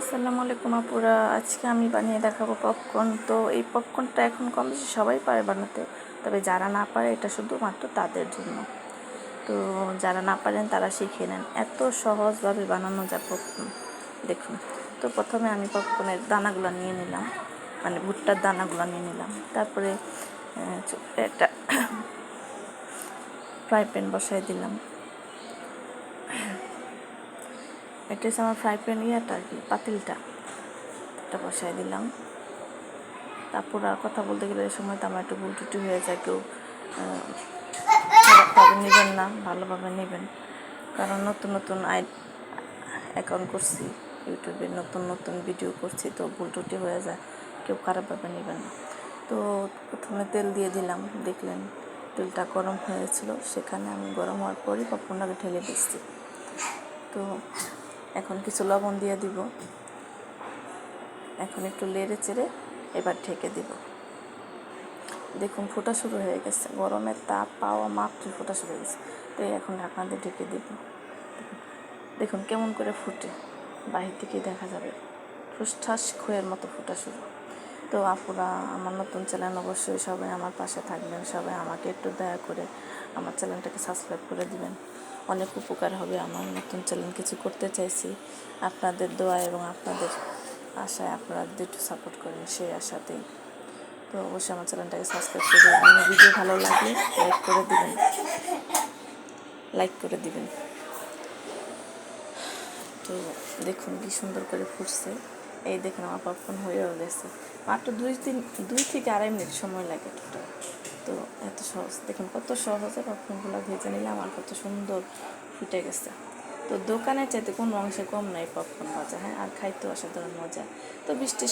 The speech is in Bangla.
আসসালামু আলাইকুম আপুরা, আজকে আমি বানিয়ে দেখাবো পপকর্ন। তো এই পপকর্নটা এখন কম বেশি সবাই পারে বানাতে, তবে যারা না পারে এটা শুধুমাত্র তাদের জন্য। তো যারা না পারেন তারা শিখে নেন, এত সহজভাবে বানানো যায় পপকর্ন। দেখুন, তো প্রথমে আমি পপকর্নের দানাগুলো নিয়ে নিলাম, মানে ভুট্টার দানাগুলো নিয়ে নিলাম। তারপরে একটা ফ্রাই প্যান বসাই দিলাম। এটা হচ্ছে আমার ফ্রাই প্যান আর কি, পাতিলটা এটা বসাই দিলাম। তারপর আর কথা বলতে গেলে এই সময় তো আমার একটু ভুল ত্রুটি হয়ে যায়, কেউ খারাপভাবে নেবেন না, ভালোভাবে নেবেন। কারণ নতুন নতুন অ্যাকাউন্ট করছি ইউটিউবে, নতুন নতুন ভিডিও করছি, তো ভুল ত্রুটি হয়ে যায়, কেউ খারাপভাবে নেবেন না। তো প্রথমে তেল দিয়ে দিলাম, দেখলেন তেলটা গরম হয়েছিল, সেখানে আমি গরম হওয়ার পরই পপকর্নটাকে ঢেলে দিচ্ছি। তো এখন কিছু লবণ দিয়ে দিব, এখন একটু নেড়ে চেড়ে এবার ঢেকে দিব। দেখুন ফোটা শুরু হয়ে গেছে, গরমের তাপ পাওয়া মাত্রই ফোটা শুরু হয়ে গেছে। তো এখন ঢাকনা দিয়ে ঢেকে দিব। দেখুন কেমন করে ফুটে, বাহির থেকেই দেখা যাবে ঠুসঠাস খইয়ের মতো ফোটা শুরু। তো আপুরা, আমার নতুন চ্যানেল, অবশ্যই সবাই আমার পাশে থাকবেন, সবাই আমাকে একটু দয়া করে আমার চ্যানেলটাকে সাবস্ক্রাইব করে দিবেন, অনেক উপকার হবে। আমার নতুন চ্যানেল কিছু করতে চাইছি, আপনাদের দোয়া এবং আপনাদের আশায় আপনারা যদি একটু সাপোর্ট করেন, সেই আশাতেই। তো অবশ্যই আমার চ্যানেলটাকে সাবস্ক্রাইব করে দেবেন, ভিডিও ভালো লাগলে লাইক করে দিবেন। তো দেখুন কি সুন্দর করে ফুটছে, এই দেখুন আমার পপকর্ন হয়েও গেছে। মাত্র 2 থেকে 2.5 মিনিট সময় লাগে টোটাল। তো এত সহজ, দেখুন কত সহজে পপকর্নগুলো ভেজে নিলাম আর কত সুন্দর ফুটে গেছে। তো দোকানের চাইতে কোনো অংশে কম নাই পপকর্ন ভাজা, হ্যাঁ, আর খাইতেও অসাধারণ মজা। তো বৃষ্টির